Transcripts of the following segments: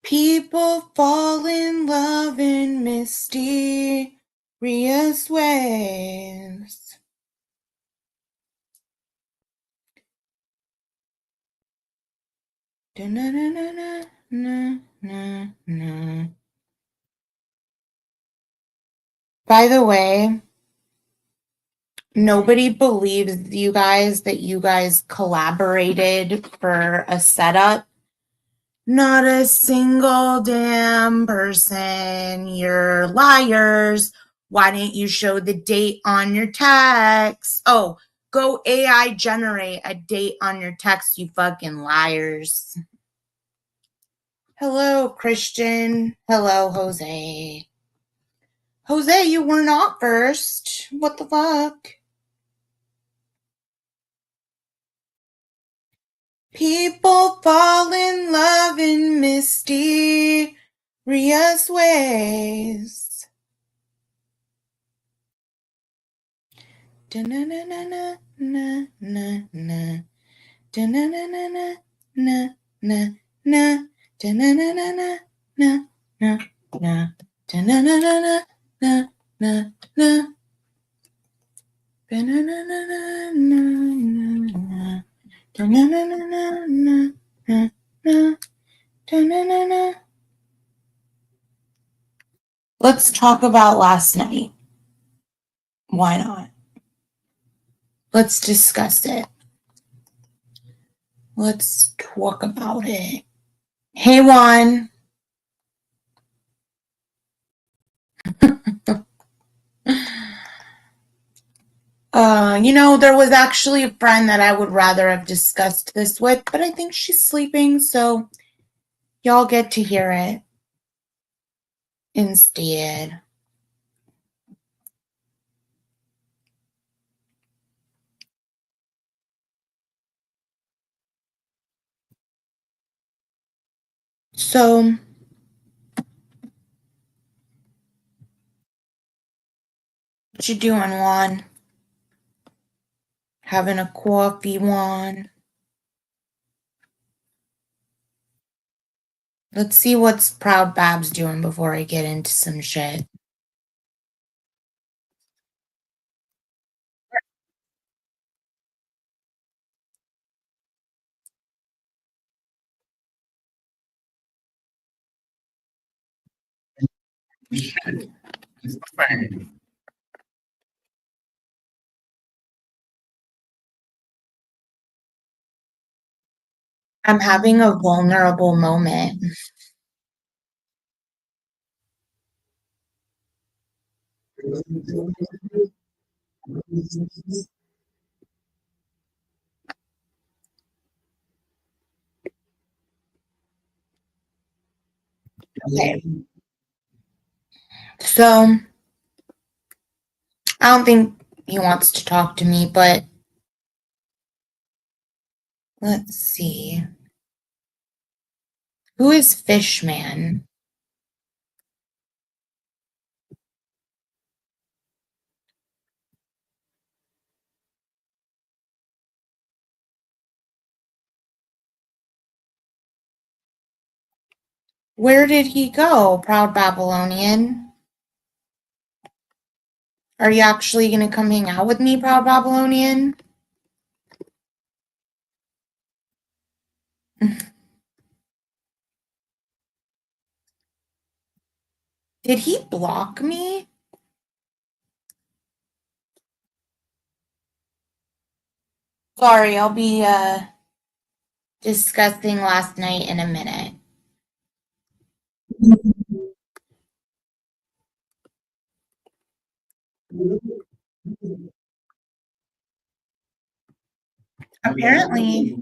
People fall in love in mysterious ways. Da-na-na-na-na-na-na-na. By the way, nobody believes you guys that you guys collaborated for a setup. Not a single damn person. You're liars. Why didn't you show the date on your text? Oh, go AI generate a date on your text, you fucking liars. Hello, Christian. Hello, Jose. Jose, you were not first. What the fuck? People fall in love in mysterious ways. Da-na-na-na-na-na-na. Da-na-na-na-na-na-na. Da-na-na-na-na-na-na. Da-na-na-na-na-na-na. Da-na-na-na-na-na-na. Da-na-na-na-na-na-na. Da-na-na-na. Let's talk about last night. Why not? Let's discuss it. Let's talk about it. Hey, Juan. There was actually a friend that I would rather have discussed this with, but I think she's sleeping, so y'all get to hear it instead. So, what you doing, Juan? Having a coffee, Juan? Let's see what's Proud Babs doing before I get into some shit. I'm having a vulnerable moment. Okay. So, I don't think he wants to talk to me, but let's see. Who is Fishman? Where did he go, Proud Babylonian? Are you actually going to come hang out with me, Proud Babylonian? Did he block me? Sorry, I'll be discussing last night in a minute. Apparently,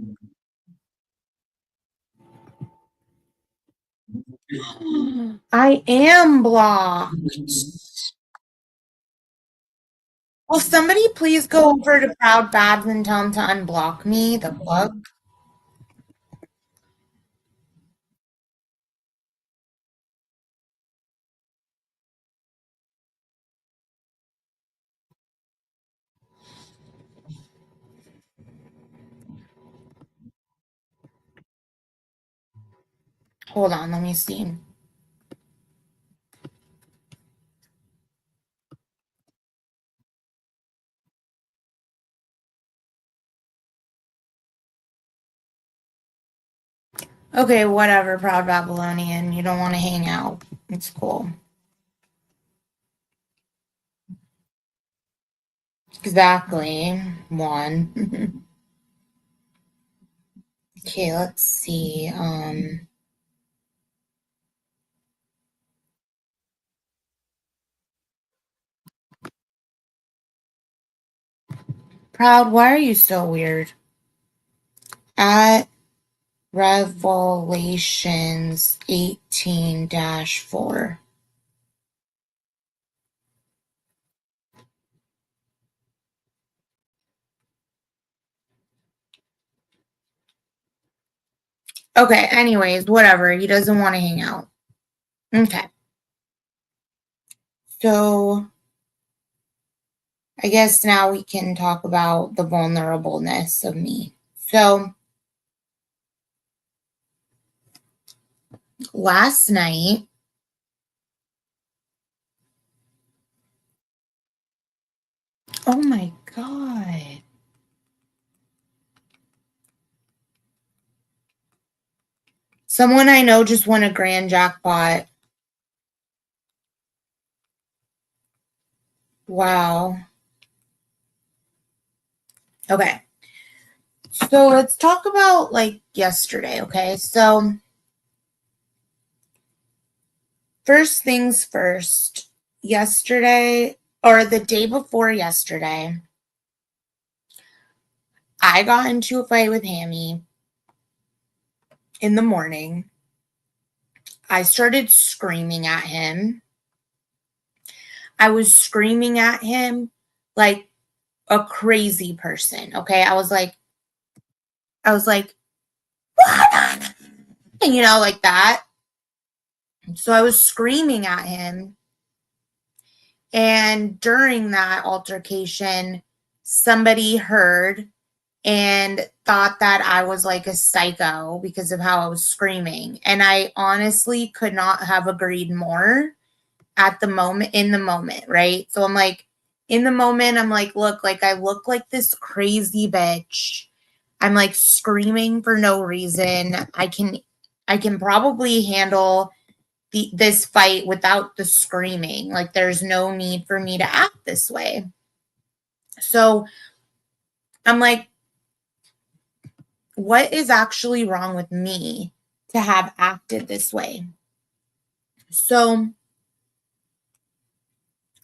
I am blocked. Will somebody please go over to Proud Babs and tell him to unblock me? The fuck? Hold on, let me see. Okay, whatever, Proud Babylonian. You don't want to hang out. It's cool. Exactly. One. Okay, let's see. Proud, why are you so weird? At Revelations 18-4. Okay, anyways, whatever. He doesn't want to hang out. Okay. So I guess now we can talk about the vulnerableness of me. So last night, oh my God. Someone I know just won a grand jackpot. Wow. Okay. So let's talk about like yesterday. Okay. So, first things first, yesterday or the day before yesterday, I got into a fight with Hammy in the morning. I started screaming at him. I was screaming at him like a crazy person. Okay. I was like, like that. So I was screaming at him. And during that altercation, somebody heard and thought that I was like a psycho because of how I was screaming. And I honestly could not have agreed more at the moment, in the moment, right? So I'm like, in the moment, I'm like, look, like I look like this crazy bitch. I'm like screaming for no reason. I can probably handle this fight without the screaming. Like there's no need for me to act this way. So I'm like, what is actually wrong with me to have acted this way? So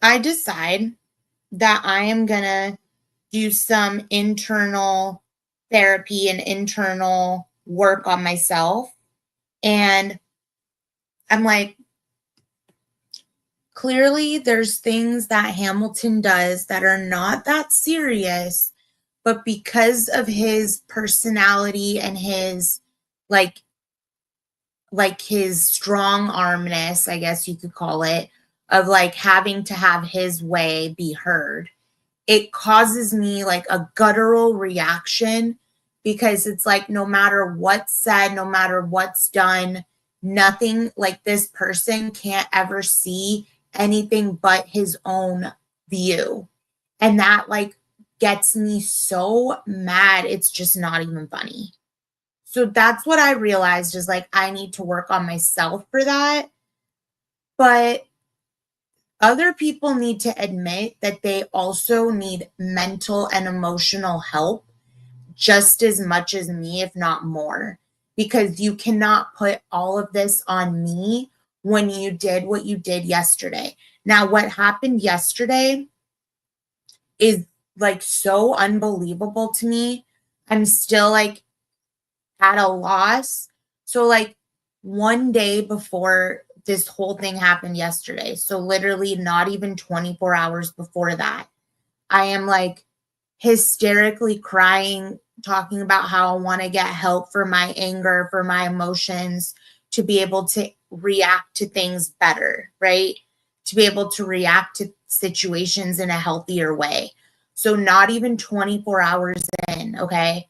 I decide that I am going to do some internal therapy and internal work on myself. And I'm like, clearly there's things that Hamilton does that are not that serious, but because of his personality and his like his strong armness, I guess you could call it, of like having to have his way be heard, it causes me like a guttural reaction because it's like no matter what's said, no matter what's done, nothing, like this person can't ever see anything but his own view. And that like gets me so mad. It's just not even funny. So that's what I realized is like I need to work on myself for that. But other people need to admit that they also need mental and emotional help just as much as me, if not more, because you cannot put all of this on me when you did what you did yesterday. Now, what happened yesterday is like so unbelievable to me. I'm still like at a loss. So, like, one day before this whole thing happened yesterday, so literally not even 24 hours before that, I am like hysterically crying, talking about how I want to get help for my anger, for my emotions, to be able to react to things better, right? To be able to react to situations in a healthier way. So, not even 24 hours in, okay?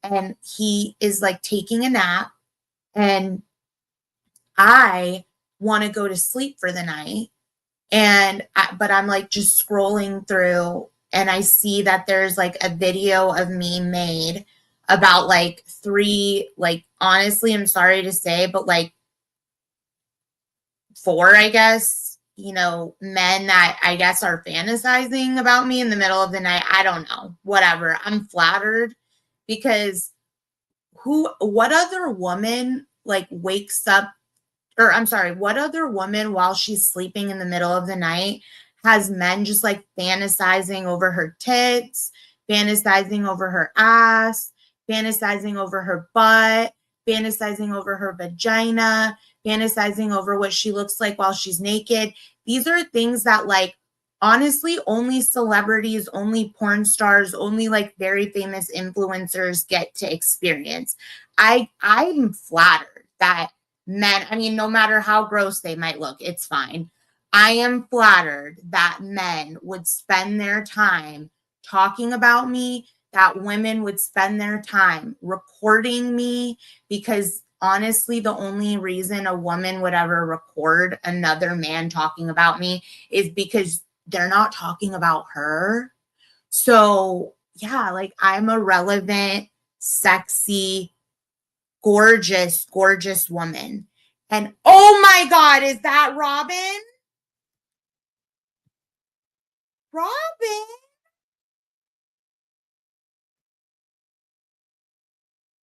And he is like taking a nap and I want to go to sleep for the night. But I'm like just scrolling through and I see that there's like a video of me made about like three, like, honestly, I'm sorry to say, but like four, I guess, men that I guess are fantasizing about me in the middle of the night. I don't know. Whatever. I'm flattered because what other woman like wakes up, or I'm sorry, what other woman while she's sleeping in the middle of the night has men just like fantasizing over her tits, fantasizing over her ass, fantasizing over her butt, fantasizing over her vagina, fantasizing over what she looks like while she's naked? These are things that, like, honestly, only celebrities, only porn stars, only like very famous influencers get to experience. I'm flattered that men, I mean, no matter how gross they might look, it's fine. I am flattered that men would spend their time talking about me, that women would spend their time recording me, because honestly, the only reason a woman would ever record another man talking about me is because they're not talking about her. So, yeah, like, I'm a relevant, sexy, gorgeous, gorgeous woman. And oh my God, is that Robin? Robin?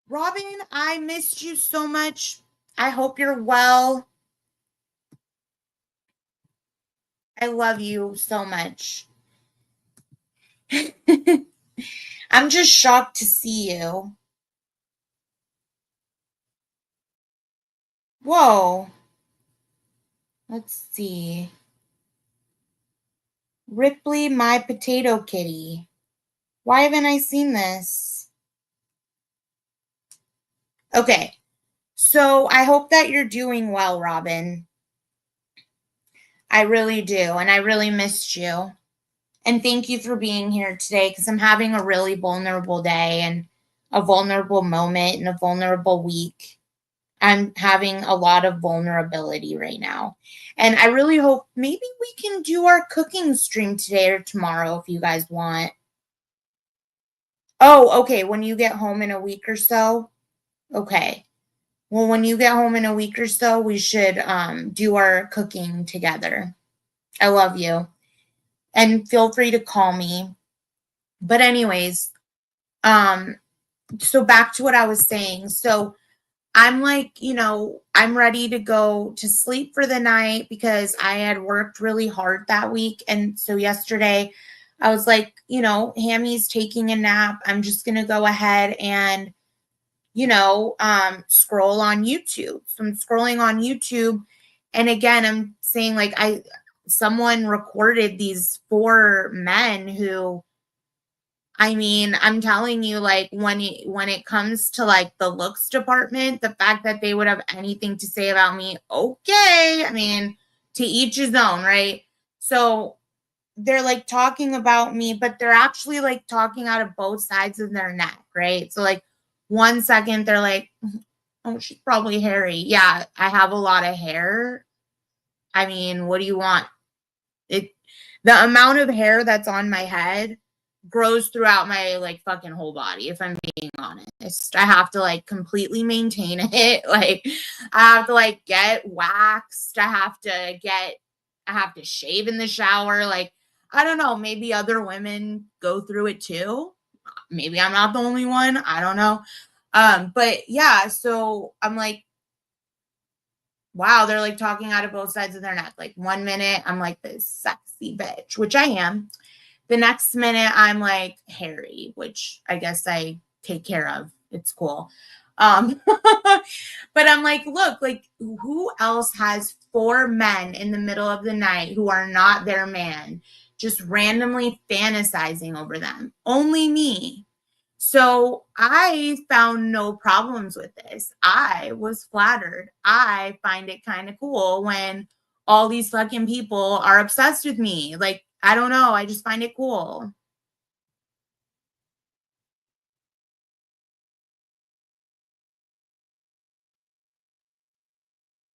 Robin, I missed you so much. I hope you're well. I love you so much. I'm just shocked to see you. Whoa. Let's see. Ripley, my potato kitty. Why haven't I seen this? Okay. So I hope that you're doing well, Robin. I really do. And I really missed you. And thank you for being here today, because I'm having a really vulnerable day and a vulnerable moment and a vulnerable week. I'm having a lot of vulnerability right now. And I really hope maybe we can do our cooking stream today or tomorrow if you guys want. Oh, okay. When you get home in a week or so. Okay. Well, when you get home in a week or so, we should do our cooking together. I love you. And feel free to call me. But anyways, um so back to what I was saying. So I'm like, I'm ready to go to sleep for the night because I had worked really hard that week. And so yesterday I was like, Hammy's taking a nap. I'm just going to go ahead and, scroll on YouTube. So I'm scrolling on YouTube. And again, I'm saying, like, someone recorded these four men who, I mean, I'm telling you, like, when it comes to like the looks department, the fact that they would have anything to say about me, okay. I mean, to each his own, right? So they're like talking about me, but they're actually like talking out of both sides of their neck, right? So like 1 second they're like, oh, she's probably hairy. Yeah, I have a lot of hair. I mean, what do you want? It The amount of hair that's on my head grows throughout my like fucking whole body, if I'm being honest. I have to like completely maintain it. Like, I have to like get waxed. I have to shave in the shower. Like, I don't know, maybe other women go through it too. Maybe I'm not the only one. I don't know. But yeah, so I'm like, wow, they're like talking out of both sides of their neck. Like, 1 minute I'm like this sexy bitch, which I am. The next minute I'm like hairy, which I guess I take care of. It's cool. But I'm like, look, like, who else has four men in the middle of the night who are not their man just randomly fantasizing over them? Only me. So I found no problems with this. I was flattered. I find it kind of cool when all these fucking people are obsessed with me. Like, I don't know. I just find it cool.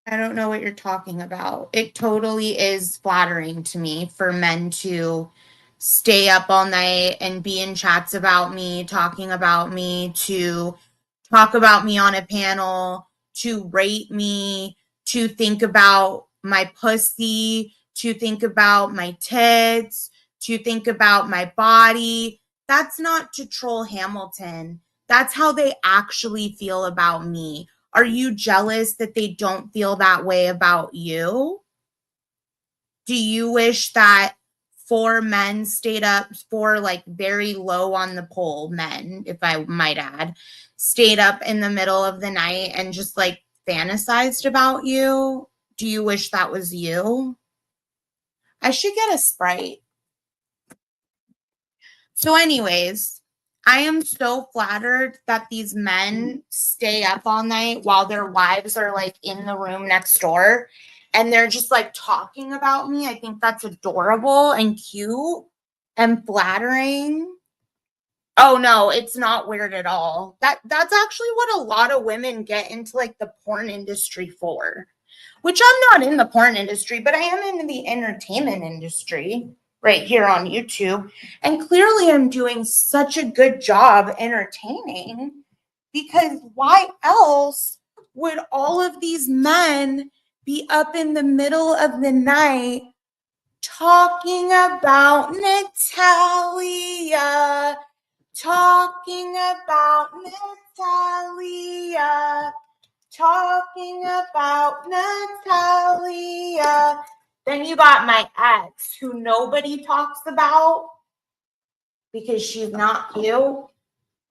I don't know what you're talking about. It totally is flattering to me for men to stay up all night and be in chats about me, talking about me, to talk about me on a panel, to rate me, to think about my pussy, to think about my tits, to think about my body. That's not to troll Hamilton. That's how they actually feel about me. Are you jealous that they don't feel that way about you? Do you wish that four men stayed up, four like very low on the pole men, if I might add, stayed up in the middle of the night and just like fantasized about you? Do you wish that was you? I should get a Sprite. So, anyways, I am so flattered that these men stay up all night while their wives are like in the room next door and they're just like talking about me. I think that's adorable and cute and flattering. Oh no, it's not weird at all. That's actually what a lot of women get into like the porn industry for. Which I'm not in the porn industry, but I am in the entertainment industry right here on YouTube. And clearly I'm doing such a good job entertaining because why else would all of these men be up in the middle of the night talking about Natalia, talking about Natalia, talking about Natalia. Then you got my ex, who nobody talks about because she's not cute,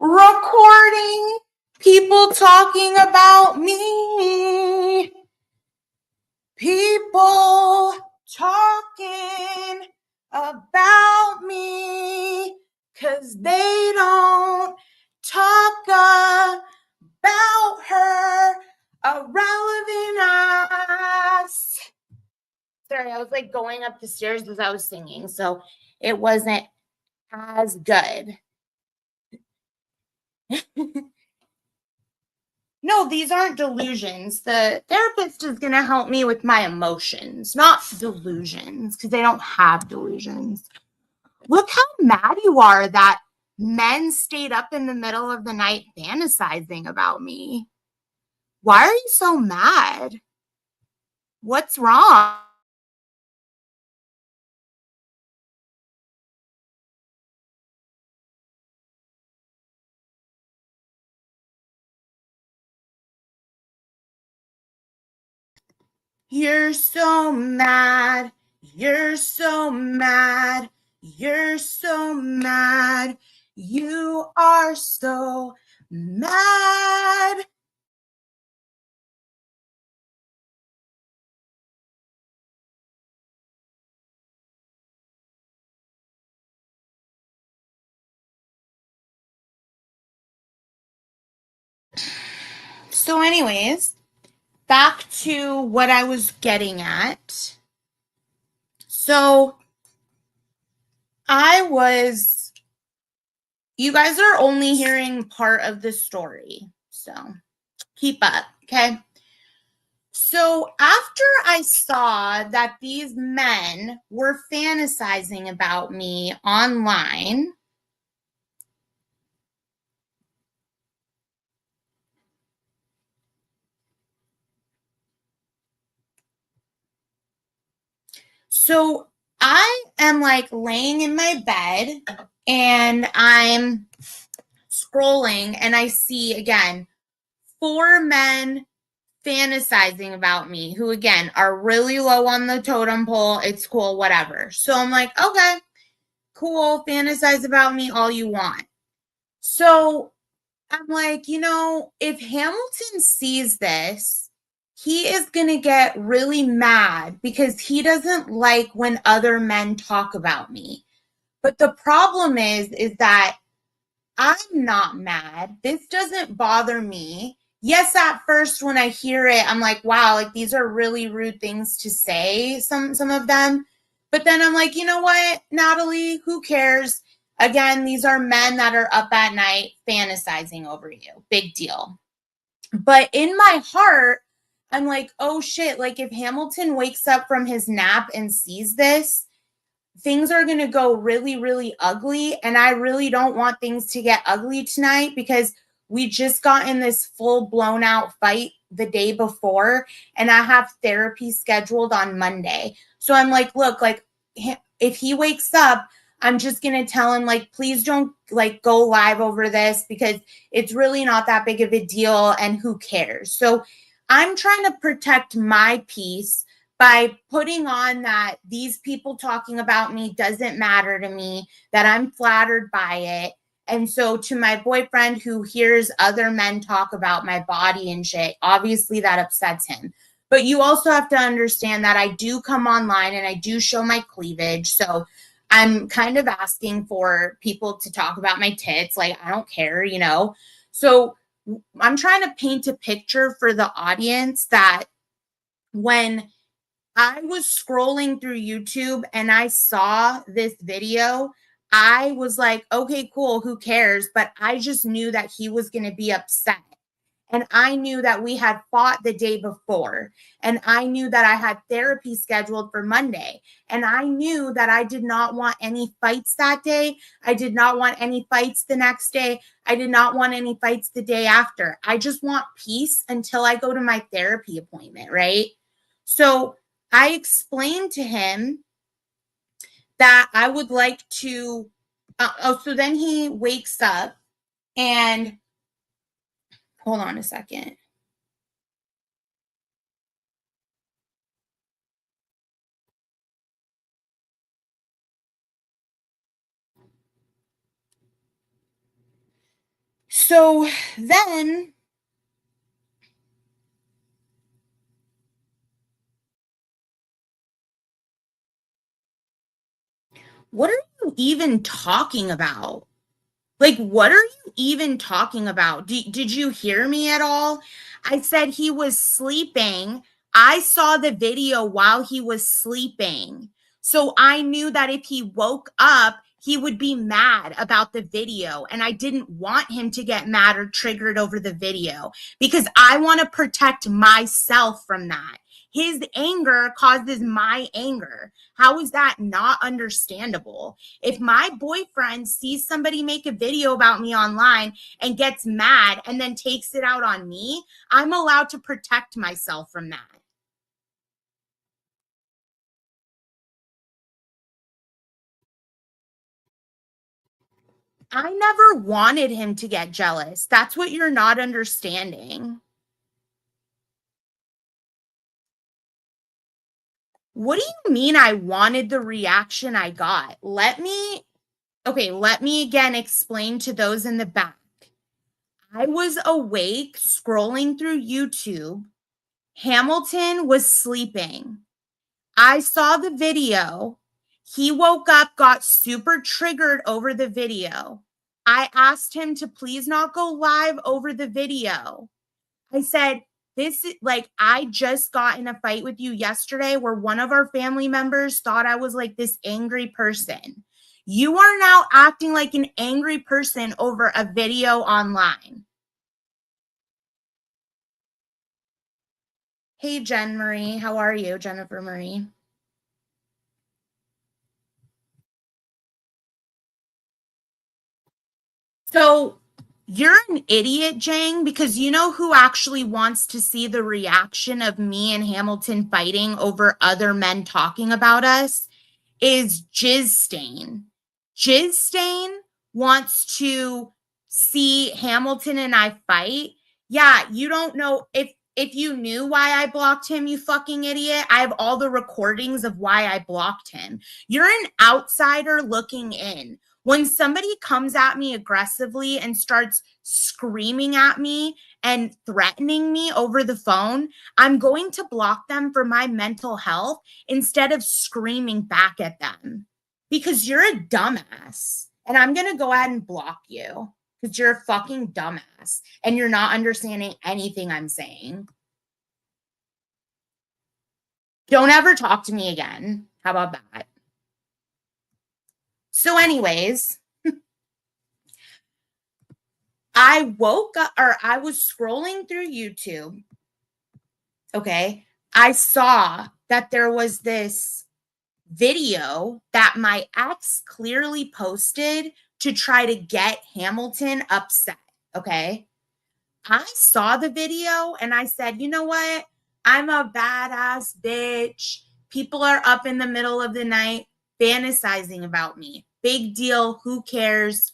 recording people talking about me. People talking about me because they don't talk about her irrelevant ass. Sorry, I was like going up the stairs as I was singing, so it wasn't as good. No, these aren't delusions. The therapist is going to help me with my emotions, not delusions, because they don't have delusions. Look how mad you are that men stayed up in the middle of the night fantasizing about me. Why are you so mad? What's wrong? You're so mad. You're so mad. You're so mad. You are so mad. So, anyways, back to what I was getting at. So, you guys are only hearing part of the story. So, keep up, okay? So, after I saw that these men were fantasizing about me online, so I am like laying in my bed and I'm scrolling and I see again four men fantasizing about me who again are really low on the totem pole. It's cool, whatever. So I'm like, okay, cool, fantasize about me all you want. So I'm like, if Hamilton sees this, he is going to get really mad because he doesn't like when other men talk about me. But the problem is that I'm not mad. This doesn't bother me. Yes, at first when I hear it, I'm like, wow, like these are really rude things to say, some of them. But then I'm like, you know what, Natalie, who cares? Again, these are men that are up at night fantasizing over you. Big deal. But in my heart, I'm like, oh shit, like if Hamilton wakes up from his nap and sees this, things are going to go really, really ugly. And I really don't want things to get ugly tonight because we just got in this full blown out fight the day before and I have therapy scheduled on Monday. So I'm like, look, like if he wakes up, I'm just going to tell him like, please don't like go live over this because it's really not that big of a deal and who cares. So I'm trying to protect my peace by putting on that these people talking about me doesn't matter to me, that I'm flattered by it. And so to my boyfriend who hears other men talk about my body and shit, obviously that upsets him. But you also have to understand that I do come online and I do show my cleavage. So I'm kind of asking for people to talk about my tits. Like, I don't care, you know? So I'm trying to paint a picture for the audience that when I was scrolling through YouTube and I saw this video, I was like, okay, cool, who cares? But I just knew that he was going to be upset. And I knew that we had fought the day before. And I knew that I had therapy scheduled for Monday. And I knew that I did not want any fights that day. I did not want any fights the next day. I did not want any fights the day after. I just want peace until I go to my therapy appointment, right? So I explained to him that I would like to. So then he wakes up and hold on a second. So then what are you even talking about? Like, what are you even talking about? Did you hear me at all? I said he was sleeping. I saw the video while he was sleeping. So I knew that if he woke up, he would be mad about the video. And I didn't want him to get mad or triggered over the video because I want to protect myself from that. His anger causes my anger. How is that not understandable? If my boyfriend sees somebody make a video about me online and gets mad and then takes it out on me, I'm allowed to protect myself from that. I never wanted him to get jealous. That's what you're not understanding. What do you mean I wanted the reaction I got? Let me again explain to those in the back. I was awake scrolling through YouTube. Hamilton was sleeping. I saw the video. He woke up, got super triggered over the video. I asked him to please not go live over the video. I said, this is like, I just got in a fight with you yesterday where one of our family members thought I was like this angry person. You are now acting like an angry person over a video online. Hey, Jen Marie. How are you, Jennifer Marie? So you're an idiot, Jang, because you know who actually wants to see the reaction of me and Hamilton fighting over other men talking about us is Jizz Stain. Jizz Stain wants to see Hamilton and I fight. Yeah, you don't know if you knew why I blocked him, you fucking idiot. I have all the recordings of why I blocked him. You're an outsider looking in. When somebody comes at me aggressively and starts screaming at me and threatening me over the phone, I'm going to block them for my mental health instead of screaming back at them because you're a dumbass. And I'm going to go ahead and block you because you're a fucking dumbass and you're not understanding anything I'm saying. Don't ever talk to me again. How about that? So, anyways, I woke up or I was scrolling through YouTube. Okay. I saw that there was this video that my ex clearly posted to try to get Hamilton upset. Okay. I saw the video and I said, you know what? I'm a badass bitch. People are up in the middle of the night fantasizing about me. Big deal. Who cares?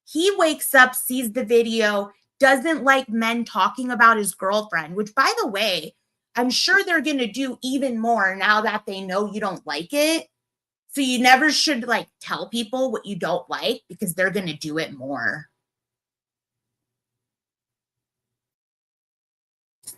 He wakes up, sees the video, doesn't like men talking about his girlfriend, which, by the way, I'm sure they're going to do even more now that they know you don't like it. So you never should like tell people what you don't like because they're going to do it more.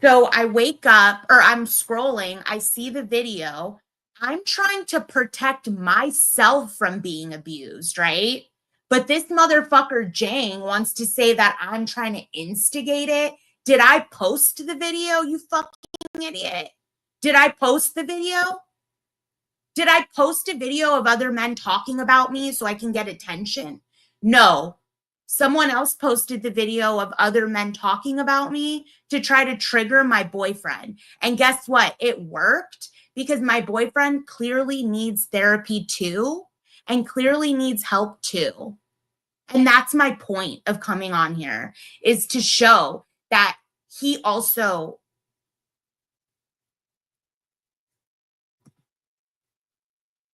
So I wake up or I'm scrolling, I see the video. I'm trying to protect myself from being abused, right? But this motherfucker Jang wants to say that I'm trying to instigate it. Did I post the video, you fucking idiot? Did I post the video? Did I post a video of other men talking about me so I can get attention? No. Someone else posted the video of other men talking about me to try to trigger my boyfriend. And guess what? It worked because my boyfriend clearly needs therapy too and clearly needs help too. And that's my point of coming on here, is to show that he also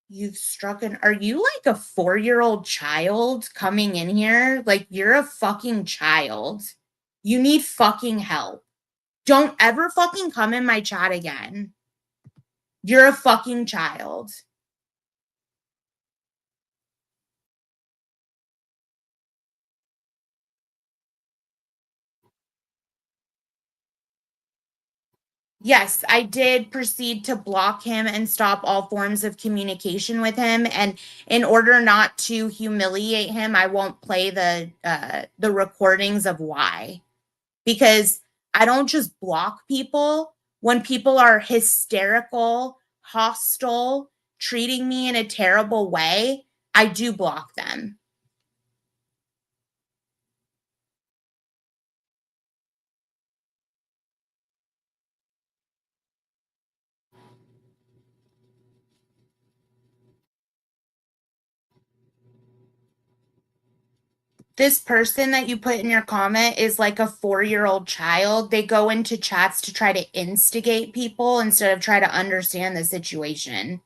you've struck an are you like a 4-year-old child coming in here? Like you're a fucking child. You need fucking help. Don't ever fucking come in my chat again. You're a fucking child. Yes, I did proceed to block him and stop all forms of communication with him. And in order not to humiliate him, I won't play the recordings of why. Because I don't just block people when people are hysterical, hostile, treating me in a terrible way. I do block them. This person that you put in your comment is like a 4-year-old child. They go into chats to try to instigate people instead of try to understand the situation.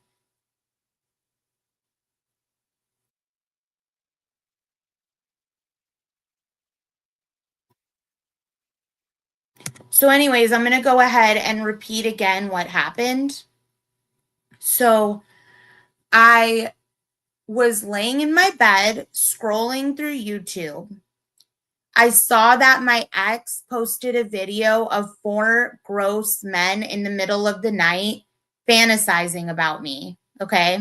So, anyways, I'm going to go ahead and repeat again what happened. So, I was laying in my bed scrolling through YouTube. I saw that my ex posted a video of 4 gross men in the middle of the night fantasizing about me. Okay.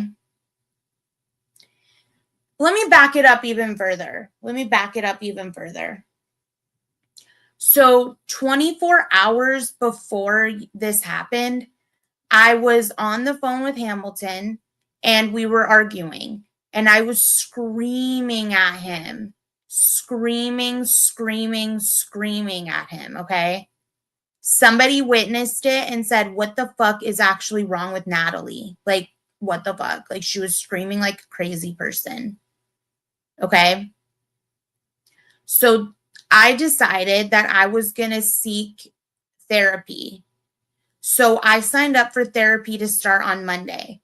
Let me back it up even further. So, 24 hours before this happened, I was on the phone with Hamilton and we were arguing. And I was screaming at him, screaming at him. Okay. Somebody witnessed it and said, what the fuck is actually wrong with Natalie? Like, what the fuck? Like, she was screaming like a crazy person. Okay. So I decided that I was going to seek therapy. So I signed up for therapy to start on Monday.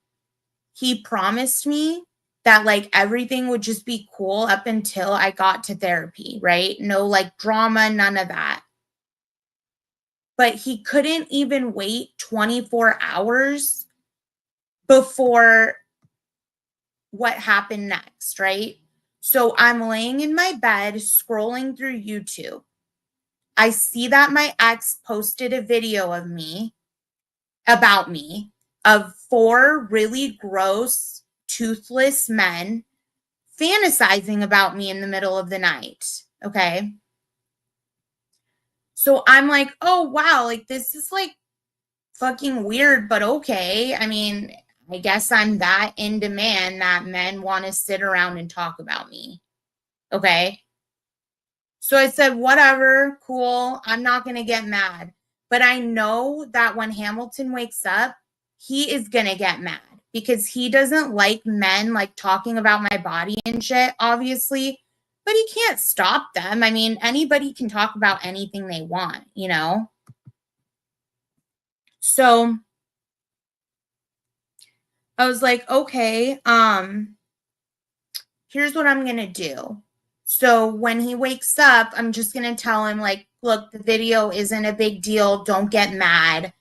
He promised me that like everything would just be cool up until I got to therapy, right? No like drama, none of that. But he couldn't even wait 24 hours before what happened next, right? So I'm laying in my bed scrolling through YouTube. I see that my ex posted a video of me, about me, of 4 really gross, toothless men fantasizing about me in the middle of the night. Okay. So I'm like, oh, wow, like this is like fucking weird, but okay. I mean, I guess I'm that in demand that men want to sit around and talk about me. Okay. So I said, whatever, cool. I'm not going to get mad. But I know that when Hamilton wakes up, he is going to get mad because he doesn't like men like talking about my body and shit, obviously. But he can't stop them. I mean, anybody can talk about anything they want, you know? So I was like, okay, here's what I'm going to do. So when he wakes up, I'm just going to tell him, like, look, the video isn't a big deal. Don't get mad.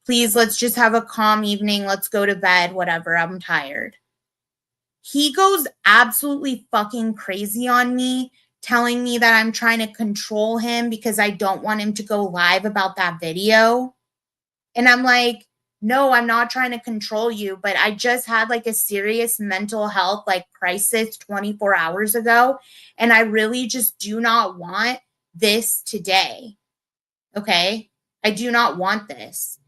Please, let's just have a calm evening. Let's go to bed, whatever. I'm tired. He goes absolutely fucking crazy on me, telling me that I'm trying to control him because I don't want him to go live about that video. And I'm like, no, I'm not trying to control you, but I just had like a serious mental health like crisis 24 hours ago. And I really just do not want this today. Okay. I do not want this.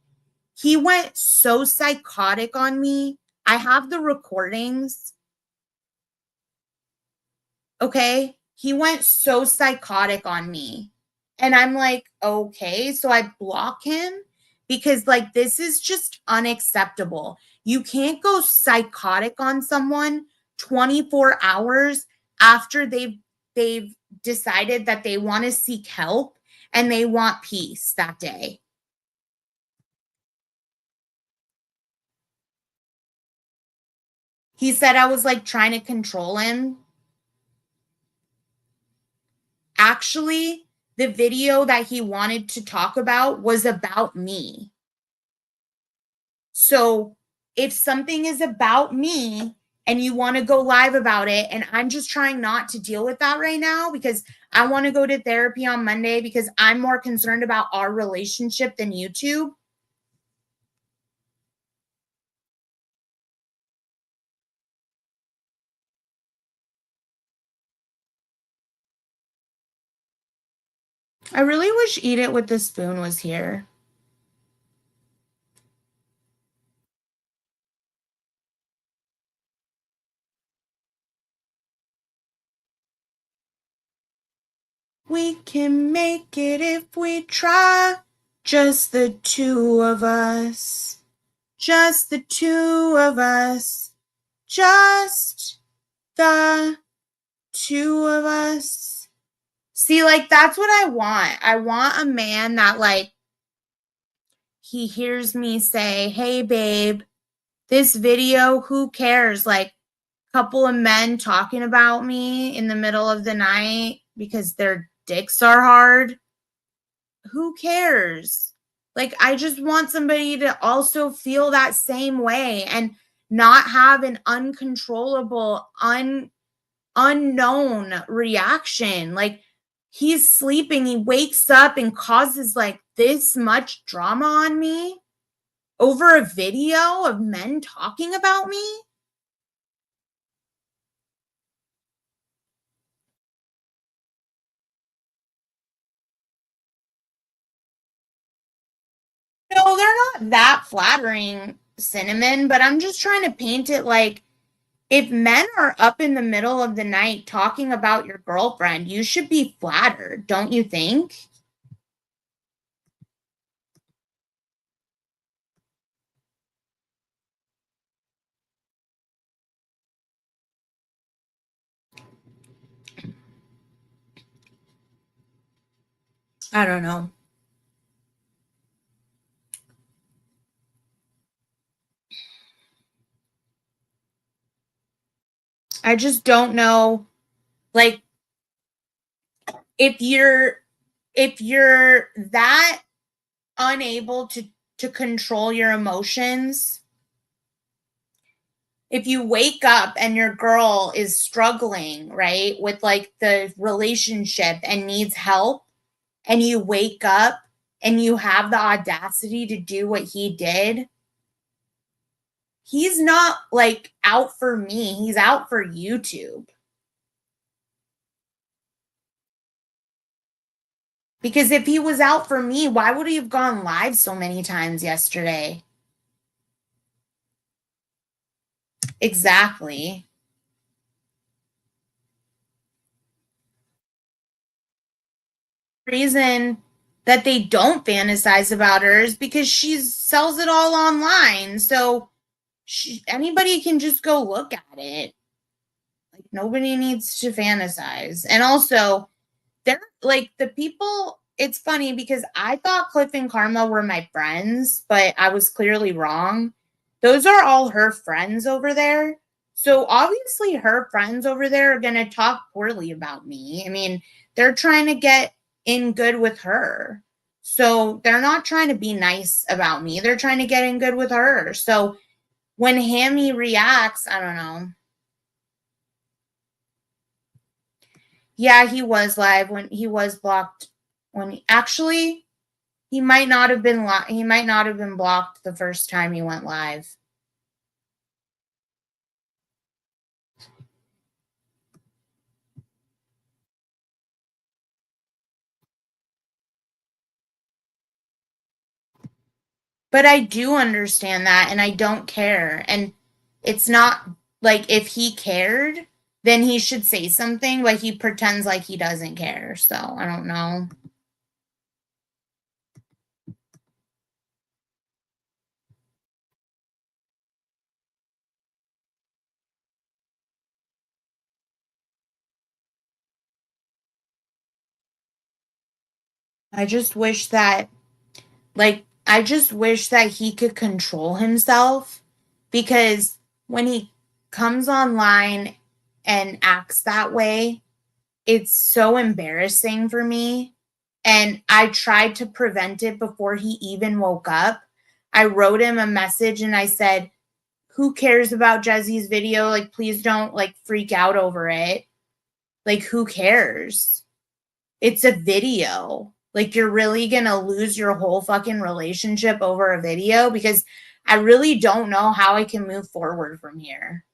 He went so psychotic on me. I have the recordings. Okay. He went so psychotic on me. And I'm like, okay. So I block him because, like, this is just unacceptable. You can't go psychotic on someone 24 hours after they've decided that they want to seek help and they want peace that day. He said I was like trying to control him. Actually, the video that he wanted to talk about was about me. So if something is about me and you want to go live about it, and I'm just trying not to deal with that right now because I want to go to therapy on Monday because I'm more concerned about our relationship than YouTube. I really wish Eat It with the Spoon was here. We can make it if we try. Just the two of us. Just the two of us. Just the two of us. See, like, that's what I want. I want a man that, like, he hears me say, hey, babe, this video, who cares? Like, couple of men talking about me in the middle of the night because their dicks are hard. Who cares? Like, I just want somebody to also feel that same way and not have an uncontrollable, unknown reaction. Like, he's sleeping, he wakes up and causes like this much drama on me over a video of men talking about me. No, they're not that flattering, Cinnamon, but I'm just trying to paint it like if men are up in the middle of the night talking about your girlfriend, you should be flattered, don't you think? I don't know. I just don't know, like, if you're that unable to control your emotions, if you wake up and your girl is struggling, right, with like the relationship and needs help, and you wake up and you have the audacity to do what he did, he's not like out for me, he's out for YouTube. Because if he was out for me, why would he have gone live so many times yesterday? Exactly. Reason that they don't fantasize about her is because she sells it all online. So anybody can just go look at it. Like nobody needs to fantasize. And also, they're like the people. It's funny because I thought Cliff and Karma were my friends, but I was clearly wrong. Those are all her friends over there. So obviously, her friends over there are going to talk poorly about me. I mean, they're trying to get in good with her. So they're not trying to be nice about me. They're trying to get in good with her. So when Hammy reacts, I don't know. Yeah, he was live when he was blocked. Actually, he might not have been he might not have been blocked the first time he went live. But I do understand that and I don't care. And it's not like if he cared, then he should say something, but he pretends like he doesn't care. So I don't know. I just wish that I just wish that he could control himself because when he comes online and acts that way, it's so embarrassing for me. And I tried to prevent it before he even woke up. I wrote him a message and I said, who cares about Jesse's video? Like, please don't like freak out over it. Like, who cares? It's a video. Like, you're really gonna lose your whole fucking relationship over a video because I really don't know how I can move forward from here.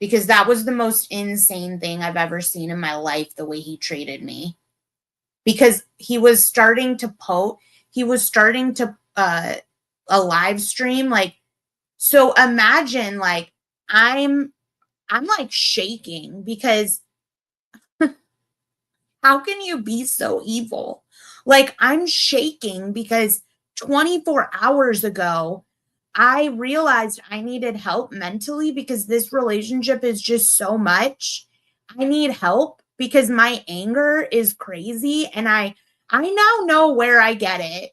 Because that was the most insane thing I've ever seen in my life, the way he treated me. Because he was starting to a live stream. Like, so imagine like I'm like shaking because how can you be so evil? Like, I'm shaking because 24 hours ago, I realized I needed help mentally because this relationship is just so much. I need help because my anger is crazy and I now know where I get it.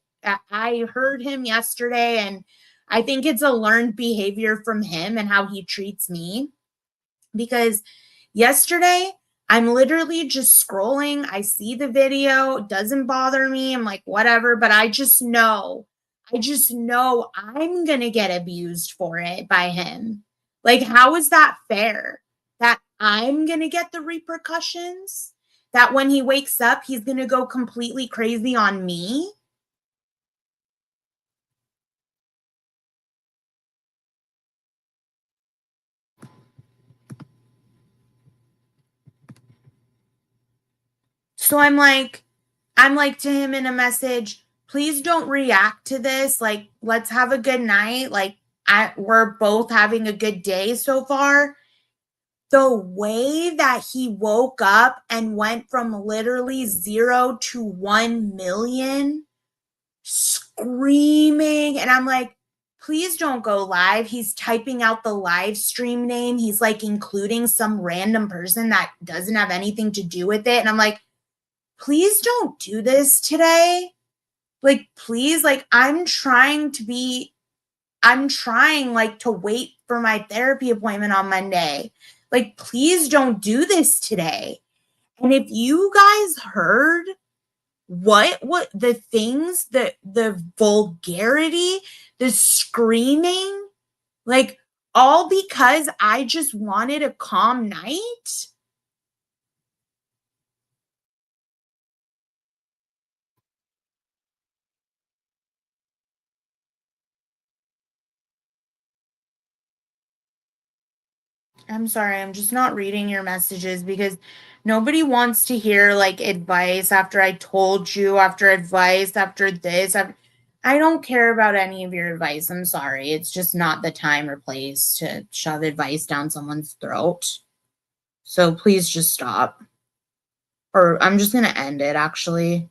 I heard him yesterday and I think it's a learned behavior from him and how he treats me because yesterday I'm literally just scrolling. I see the video, it doesn't bother me. I'm like, whatever, but I just know I'm going to get abused for it by him. Like, how is that fair? That I'm going to get the repercussions? That when he wakes up, he's going to go completely crazy on me? So I'm like to him in a message, please don't react to this. Like, let's have a good night. Like, we're both having a good day so far. The way that he woke up and went from literally 0 to 1 million screaming. And I'm like, please don't go live. He's typing out the live stream name. He's like including some random person that doesn't have anything to do with it. And I'm like, please don't do this today. Like, please, like, I'm trying like to wait for my therapy appointment on Monday. Like, please don't do this today. And if you guys heard what the things, the vulgarity, the screaming, like, all because I just wanted a calm night. I'm sorry, I'm just not reading your messages because nobody wants to hear like advice after I told you, after advice, after this. I don't care about any of your advice. I'm sorry. It's just not the time or place to shove advice down someone's throat. So please just stop. Or I'm just going to end it actually.